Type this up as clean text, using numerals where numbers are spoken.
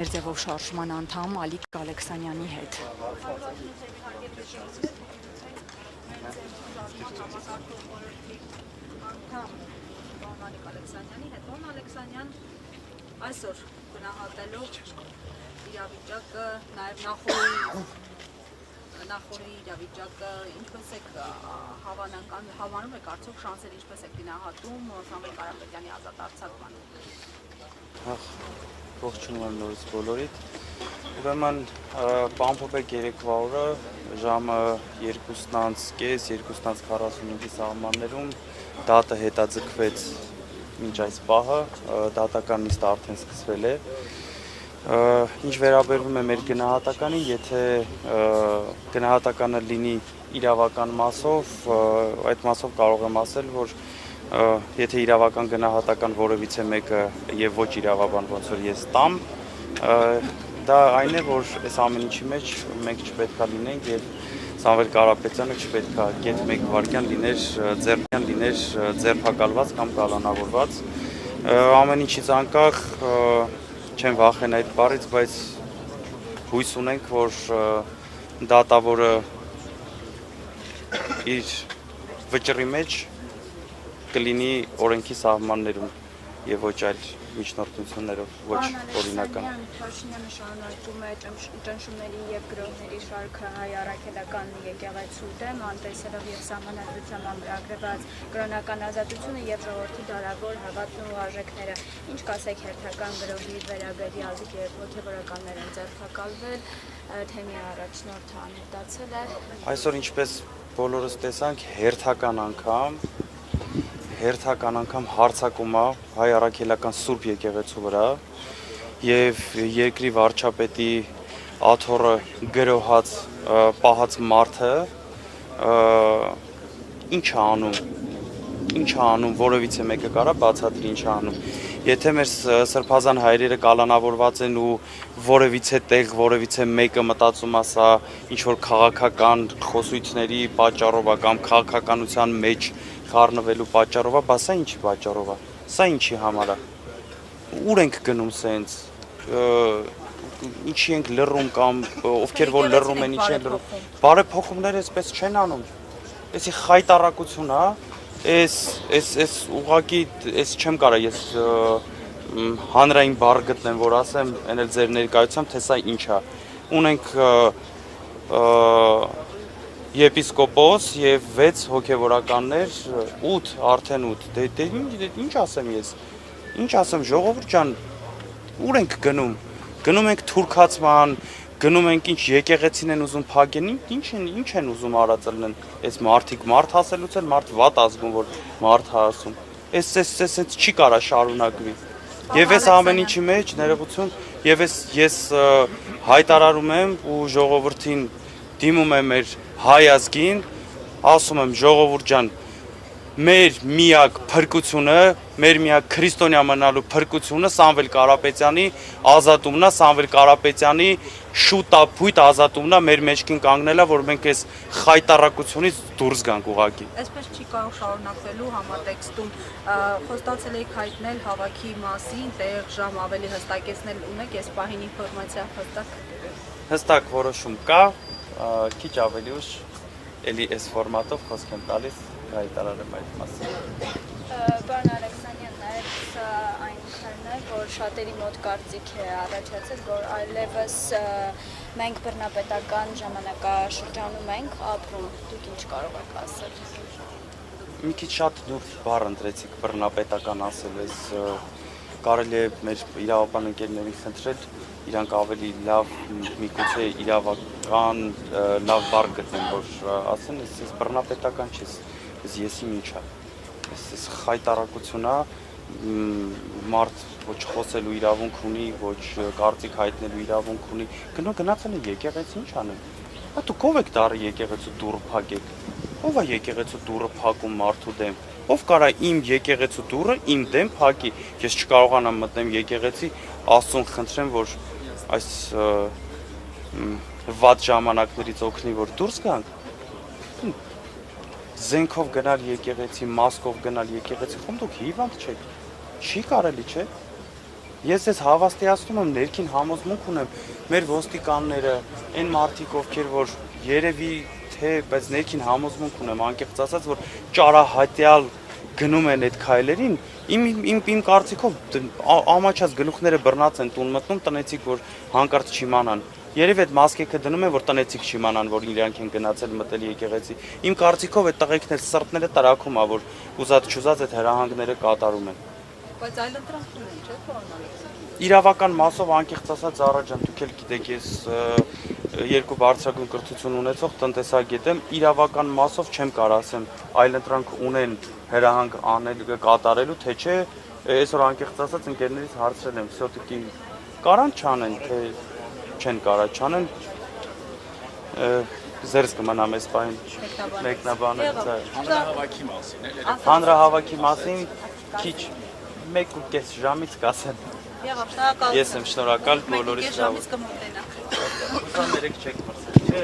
Ձևով շարժման անդամ Ալիկ Ալեքսանյանի հետ։ Պարոն Ալեքսանյան այսօր գնահատելով իրավիճակը, նաև նախորդի իրավիճակը, ինչպես եք հավանում եք արդյոք շանսեր, ինչպես եք գնահատում Սամվել Կարապետյանի ազատ արձակման։ Ողջունում եմ նորից բոլորիդ։ Ուրեմն Պամփոփեք երեկվա օրը ժամը 2:30-2:45 սահմաններում դատը հետաձգվեց մինչ այս պահը, դատական նիստը արդեն սկսվել է։ Ինչ վերաբերվում է մեր գնահատականին, եթե գնահատականը լինի իրավական մասով, այդ մասով կարող եմ ասել, որ եթե իրավական գնահատական որևիցե մեկը եւ ոչ իրավաբան ոնց որ ես տամ, դա այն է, որ այս ամեն ինչի մեջ մենք չպետք է լինենք եւ Սամվել Կարապետյանը չպետք է գետ 1 վայրկյան լիներ ձերբակալված կամ կալանավորված։ Ամեն ինչից անկախ չեմ վախեն այդ բառից, բայց հույս ունենք, որ դատավորը իր վճռի մեջ կլինի օրենքի սահմաններում եւ ոչ այլ միջնորդություններով, ոչ օրինական։ Փաշինյանը շարունակում է ճնշումների եւ գրոհների շարքը հայ առաքելական եկեղեցու դեմ, անտեսելով եւ սահմանադրությամբ ամրագրված կրոնական ազատությունը եւ ժողովրդի դարավոր հավատն ու արժեքները։ Ինչ կասեք հերթական գրոհի վերաբերյալ, երբ հոգեվորականներ են ձերբակալվել, թեմի առաջնորդը անհետացել է։ Այսօր ինչպես բոլորս տեսանք, հերթական անգամ հարձակում է հայ առաքելական Սուրբ եկեղեցու վրա եւ երկրի վարչապետի աթոռը գրոհած պահած մարդը ինչ է անում, որևիցե մեկը կարա բացատրի ինչ է անում։ Եթե մեր սրբազան հայրերը կալանավորված են ու որևիցե տեղ, որևիցե մեկը մտածում է սա ինչ որ քաղաքական խոսույցների պատճառով կամ քաղաքականության մեջ խառնվելու պատճառով է, բա սա ինչի պատճառով է, սա ինչի համար է, ուր ենք գնում սենց, ինչի ենք լռում կամ ովքեր որ լռում են, ինչի են լռում, բարեփոխումներ այսպես չեն անում, էսի խայտառակություն է, այս ուղղակի այս չեմ կարա ես հանրային բառ գտնեմ, որ ասեմ, այն էլ ձեր ներկայությամբ, թե սա ինչ է, ունենք եպիսկոպոս եւ 6 հոգեվորականներ, 8 արդեն 8, դե ինչ ասեմ ես, ինչ ասեմ ժողովուրդ ջան, ուր ենք գնում ենք թուրքացման, գնում ենք ինչ եկեղեցին են ուզում փակեն, ինչ են ուզում արածելն այս մարդիկ մարդ ասելուց էլ մարդ վատ ազգում որ մարդ ասում, այս չի կարա շարունակվի։ Եվ այս ամեն ինչի մեջ ներողություն, եւ ես հայտարարում եմ ու ժողովրդին դիմում եմ մեր հայ ազգին, ասում եմ ժողովուրդ ջան, մեր միակ փրկությունը, մեր միակ քրիստոնյա մնալու փրկությունը Սամվել Կարապետյանի ազատումն է, Սամվել Կարապետյանի շուտապույտ ազատումն է, մեր մեջքին կանգնելա, որ մենք այս խայտառակությունից դուրս գանք ուղղակի։ Այսպես չի կարող շարունակվելու համատեքստում խոստացել եք հայտնել հավաքի մասին, տեղ, ժամ ավելի հստակեցնել ունեք, այս պահին ինֆորմացիա հստակ որոշում կա, քիչ ավելի ուշ էլի այս ֆորմատով խոսք եմ տալիս հայտարարեմ այդ մասին։ Պարոն Ալեքսանյան, նաև սա այն քարն է, որ շատերի մոտ կարծիք է առաջացել, որ այլևս մենք բռնապետական ժամանակաշրջանում ենք ապրում, դուք ինչ կարող եք ասել։ Մի քիչ շատ նուրբ բառ ընտրեցիք բռնապետական ասել, այս կարելի է մեր իրավաբան ընկերներին խնդրել, իրանք ավելի լավ միգուցե իրավական լավ բառ գտնեն, որ ասեն, այս բռնապետական չի, եսի ինչ է, այս խայտառակություն է, մարդ ոչ խոսելու իրավունք ունի, ոչ կարծիք հայտնելու իրավունք ունի, գնացել է եկեղեցի ինչ անեն, դուք ով եք դարը եկեղեցու դուռը փակեք, ով է եկեղեցու դուռը փակում մարդու դեմ, ով կարա իմ եկեղեցու դուռը իմ դեմ փակի, ես չկարողանամ մտնեմ եկեղեցի, Աստծուն խնդրեմ, որ այս վատ ժամանակներից օգնի, որ դուրս գանք, զենքով գնալ եկեղեցի, մասկով գնալ եկեղեցի, խոմ դուք հիվանդ չեք, չի կարելի չէ, Ես ես հավաստիացնում եմ, ներքին համոզմունք ունեմ, մեր ոստիկանները, այն մարդիկ, ովքեր որ երևի թե, բայց ներքին համոզմունք ունեմ, անկեղծ ասած, որ ճարահատյալ գնում են այդ քայլերին, իմ կարծիքով ամաչած գլուխները բռնած են տուն մտնում, տնեցիք, որ հանկարծ չիմանան։ Երևի այդ մասկեքը դնում են, որ տնեցիք չիմանան, որ իրանք են գնացել մտել եկեղեցի։ Իմ կարծիքով այդ տղեկներ սրտները տրաքում է, որ ուզած-չուզած այդ հրահանգները կատարում են։ Բայց այլ ընտրանք ունեն, չէ՞, պարոն Ալեքսանյան։ Իրավական մասով անկեղծ ասած Զարաջան, դուք էլ գիտեք, ես երկու բարձրագույն կրթություն ունեցող տնտեսագետ եմ, իրավական մասով չեմ կարող ասեմ, այլ ընտրանք ունեն հրահանգ անել կատարելու, թե չէ, այսօր անկեղծ ասած ընկերներից հարցրել եմ, всё-таки կարան չանեն, թե չեն կարող չանեն, զերծ կմնամ այս պահին մեկնաբանել։ Հանրահավաքի մասին էլ Հանրահավաքի մասին քիչ 1.5 ժամից կասեմ։ Եղավ, շնորհակալ։ Ես եմ շնորհակալ բոլորիս։ 1.5 ժամից կմոտենա։ 23 չեք մրցել, չէ՞։